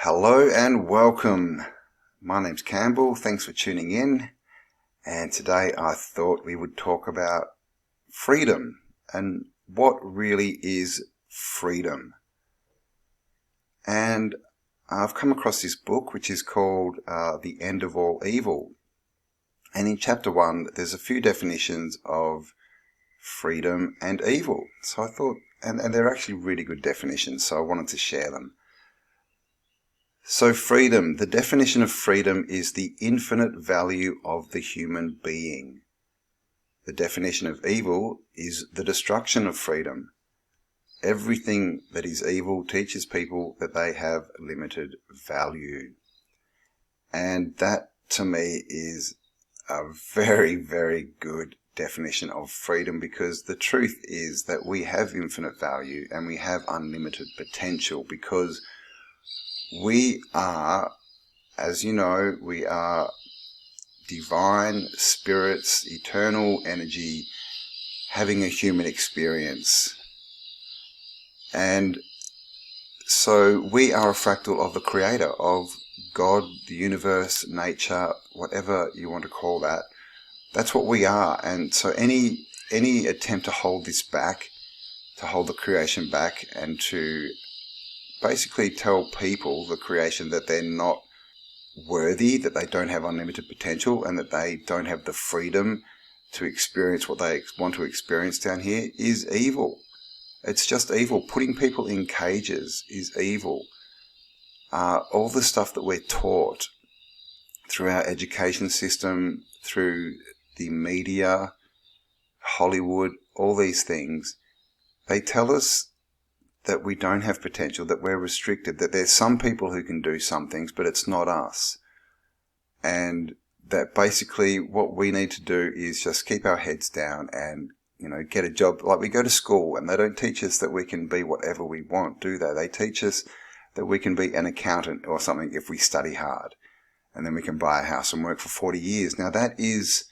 Hello and welcome. My name's Campbell. Thanks for tuning in. And today I thought we would talk about freedom and what really is freedom. And I've come across this book which is called The End of All Evil. And in chapter 1 there's a few definitions of freedom and evil. So I thought, and they're actually really good definitions, so I wanted to share them. So freedom, the definition of freedom is the infinite value of the human being. The definition of evil is the destruction of freedom. Everything that is evil teaches people that they have limited value. And that to me is a very, very good definition of freedom, because the truth is that we have infinite value and we have unlimited potential, because we are, as you know, we are divine spirits, eternal energy, having a human experience. And so we are a fractal of the Creator, of God, the universe, nature, whatever you want to call that. That's what we are. And so any attempt to hold this back, to hold the creation back, and to basically tell people, the creation, that they're not worthy, that they don't have unlimited potential, and that they don't have the freedom to experience what they want to experience down here, is evil. It's just evil. Putting people in cages is evil. All the stuff that we're taught through our education system, through the media, Hollywood, all these things, they tell us that we don't have potential, that we're restricted, that there's some people who can do some things, but it's not us. And that basically what we need to do is just keep our heads down and, get a job. Like, we go to school and they don't teach us that we can be whatever we want, do they? They teach us that we can be an accountant or something if we study hard, and then we can buy a house and work for 40 years. Now that is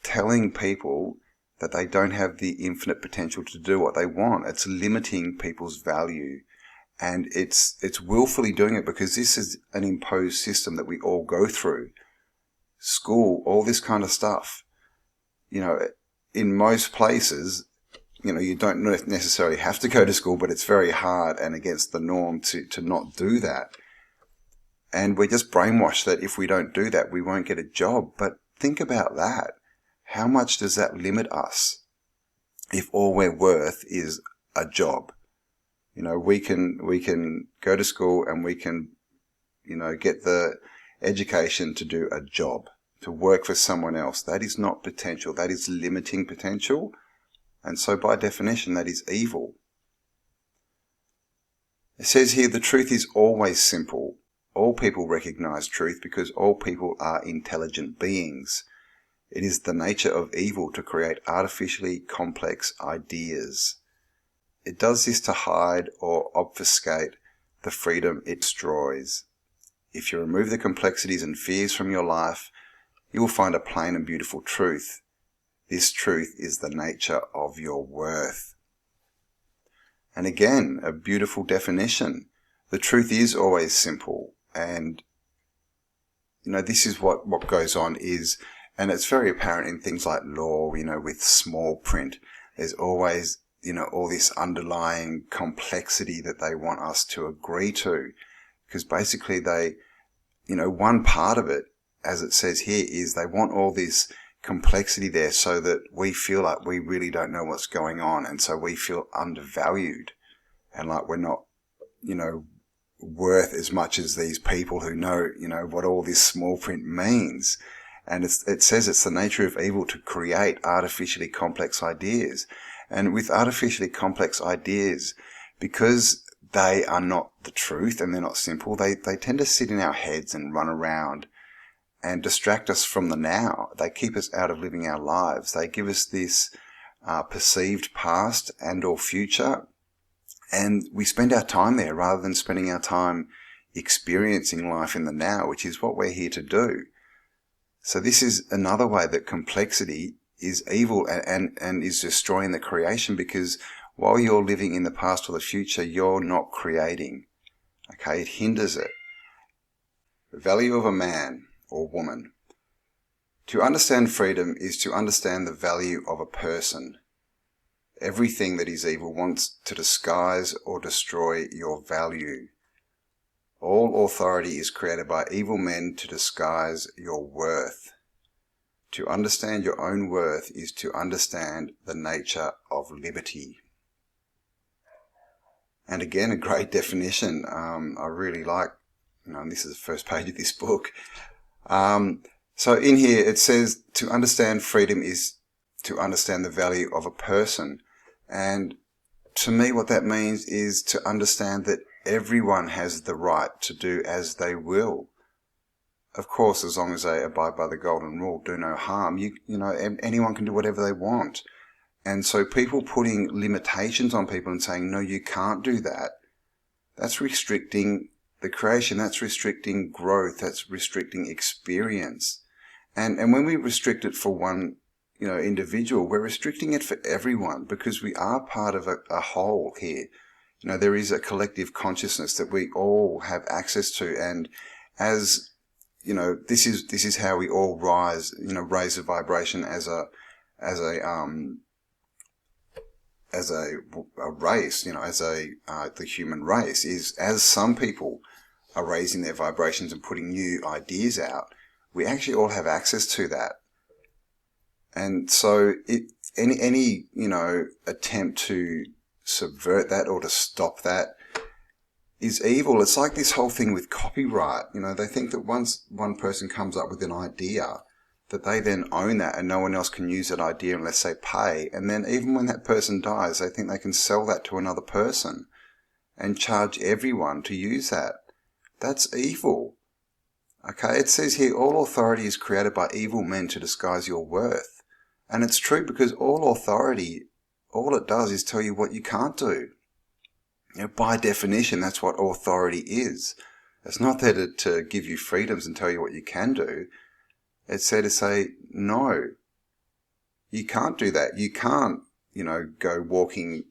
telling people that they don't have the infinite potential to do what they want. It's limiting people's value. And it's willfully doing it, because this is an imposed system that we all go through. School, all this kind of stuff. In most places, you don't necessarily have to go to school, but it's very hard and against the norm to not do that. And we're just brainwashed that if we don't do that, we won't get a job. But think about that. How much does that limit us if all we're worth is a job? We can go to school and we can, get the education to do a job, to work for someone else. That is not potential. That is limiting potential. And so by definition, that is evil. It says here, the truth is always simple. All people recognize truth because all people are intelligent beings. It is the nature of evil to create artificially complex ideas. It does this to hide or obfuscate the freedom it destroys. If you remove the complexities and fears from your life, you will find a plain and beautiful truth. This truth is the nature of your worth. And again, a beautiful definition. The truth is always simple. And, this is what goes on is, and it's very apparent in things like law, with small print. There's always, all this underlying complexity that they want us to agree to. Because basically they, one part of it, as it says here, is they want all this complexity there so that we feel like we really don't know what's going on. And so we feel undervalued and like we're not, worth as much as these people who know, what all this small print means. And it says it's the nature of evil to create artificially complex ideas. And with artificially complex ideas, because they are not the truth and they're not simple, they tend to sit in our heads and run around and distract us from the now. They keep us out of living our lives. They give us this perceived past and or future, and we spend our time there rather than spending our time experiencing life in the now, which is what we're here to do. So this is another way that complexity is evil and is destroying the creation, because while you're living in the past or the future, you're not creating. Okay, it hinders it. The value of a man or woman. To understand freedom is to understand the value of a person. Everything that is evil wants to disguise or destroy your value. All authority is created by evil men to disguise your worth. To understand your own worth is to understand the nature of liberty. And again, a great definition. I really like, and this is the first page of this book. So in here it says to understand freedom is to understand the value of a person. And to me what that means is to understand that everyone has the right to do as they will. Of course, as long as they abide by the golden rule, do no harm. Anyone can do whatever they want. And so people putting limitations on people and saying, no, you can't do that, that's restricting the creation, that's restricting growth, that's restricting experience. And when we restrict it for one, individual, we're restricting it for everyone, because we are part of a whole here. There is a collective consciousness that we all have access to. And as, this is how we all raise the vibration as a race, the human race, is as some people are raising their vibrations and putting new ideas out, we actually all have access to that. And so any attempt to subvert that or to stop that is evil. It's like this whole thing with copyright. They think that once one person comes up with an idea, that they then own that and no one else can use that idea unless they pay. And then even when that person dies, they think they can sell that to another person and charge everyone to use that. That's evil. Okay, it says here, all authority is created by evil men to disguise your worth. And it's true, because all authority, all it does is tell you what you can't do. By definition, that's what authority is. It's not there to give you freedoms and tell you what you can do. It's there to say, no, you can't do that. You can't, go walking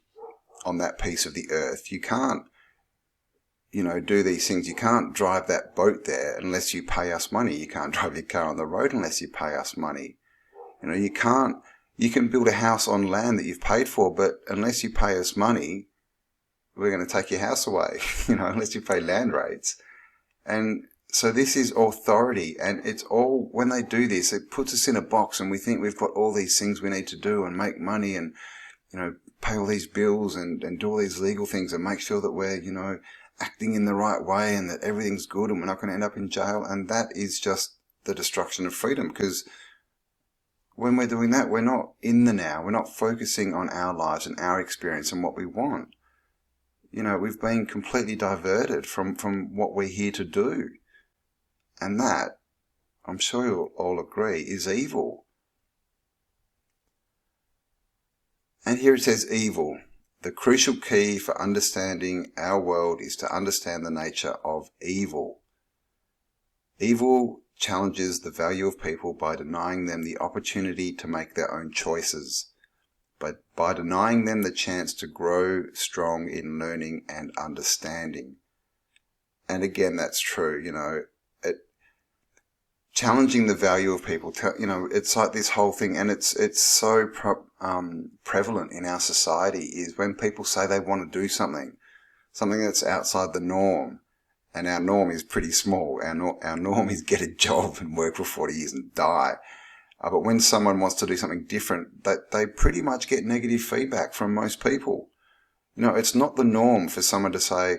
on that piece of the earth. You can't, do these things. You can't drive that boat there unless you pay us money. You can't drive your car on the road unless you pay us money. You can build a house on land that you've paid for, but unless you pay us money, we're going to take your house away, unless you pay land rates. And so this is authority, and it's all, when they do this, it puts us in a box and we think we've got all these things we need to do and make money and, pay all these bills and do all these legal things and make sure that we're, acting in the right way and that everything's good and we're not going to end up in jail. And that is just the destruction of freedom, because when we're doing that, we're not in the now. We're not focusing on our lives and our experience and what we want. We've been completely diverted from what we're here to do. And that, I'm sure you'll all agree, is evil. And here it says evil. The crucial key for understanding our world is to understand the nature of evil. Evil challenges the value of people by denying them the opportunity to make their own choices, but by denying them the chance to grow strong in learning and understanding. And again, that's true, challenging the value of people, it's like this whole thing, and it's so prevalent in our society, is when people say they want to do something that's outside the norm, and our norm is pretty small. Our norm is get a job and work for 40 years and die. But when someone wants to do something different, they pretty much get negative feedback from most people. It's not the norm for someone to say,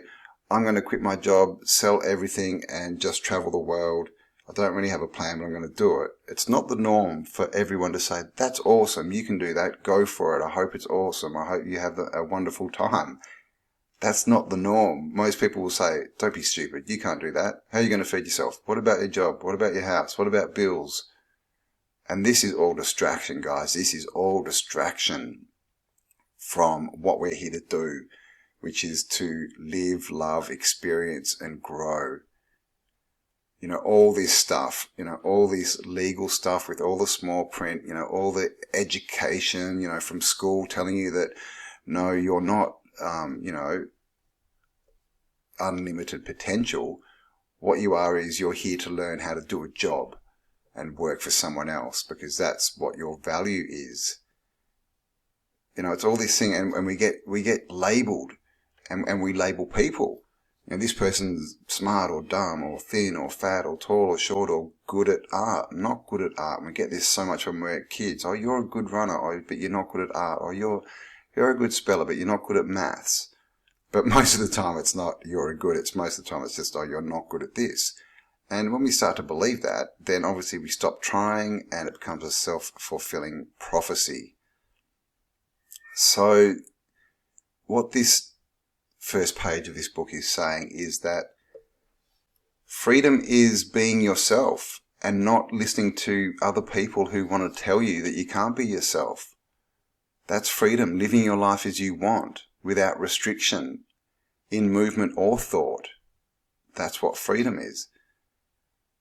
I'm going to quit my job, sell everything, and just travel the world. I don't really have a plan, but I'm going to do it. It's not the norm for everyone to say, that's awesome, you can do that, go for it, I hope it's awesome, I hope you have a wonderful time. That's not the norm. Most people will say, don't be stupid, you can't do that. How are you going to feed yourself? What about your job? What about your house? What about bills? And this is all distraction, guys. This is all distraction from what we're here to do, which is to live, love, experience, and grow. All this stuff, all this legal stuff with all the small print, all the education, from school telling you that, no, you're not, unlimited potential. What you are is you're here to learn how to do a job and work for someone else, because that's what your value is. You know, it's all this thing, and we get labelled, and we label people. You know, this person's smart or dumb or thin or fat or tall or short or good at art, not good at art. And we get this so much when we're kids. Oh, you're a good runner, but you're not good at art. Or you're a good speller, but you're not good at maths. But most of the time it's not you're good. It's most of the time it's just, oh, you're not good at this. And when we start to believe that, then obviously we stop trying and it becomes a self-fulfilling prophecy. So what this first page of this book is saying is that freedom is being yourself and not listening to other people who want to tell you that you can't be yourself. That's freedom, living your life as you want, without restriction, in movement or thought. That's what freedom is.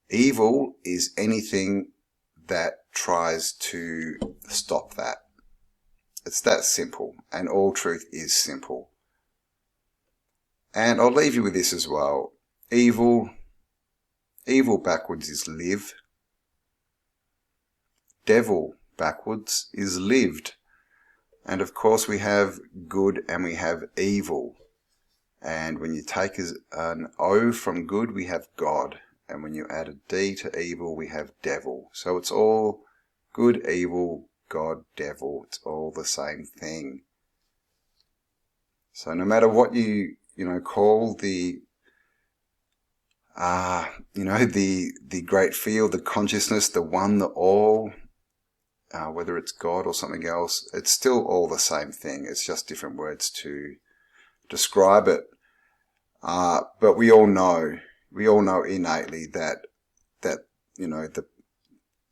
Evil is anything that tries to stop that. It's that simple, and all truth is simple. And I'll leave you with this as well. Evil backwards is live. Devil backwards is lived. And of course we have good and we have evil. And when you take an O from good, we have God. And when you add a D to evil, we have devil. So it's all good, evil, God, devil. It's all the same thing. So no matter what you call the great field, the consciousness, the one, the all, whether it's God or something else, it's still all the same thing. It's just different words to describe it. But we all know innately that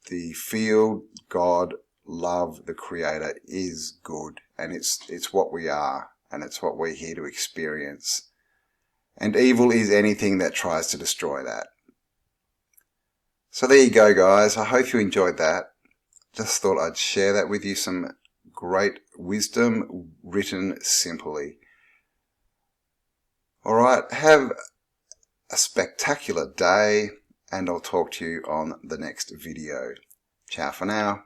the field, God, love, the Creator is good, and it's what we are, and it's what we're here to experience. And evil is anything that tries to destroy that. So there you go, guys. I hope you enjoyed that. Just thought I'd share that with you, some great wisdom written simply. All right, have a spectacular day, and I'll talk to you on the next video. Ciao for now.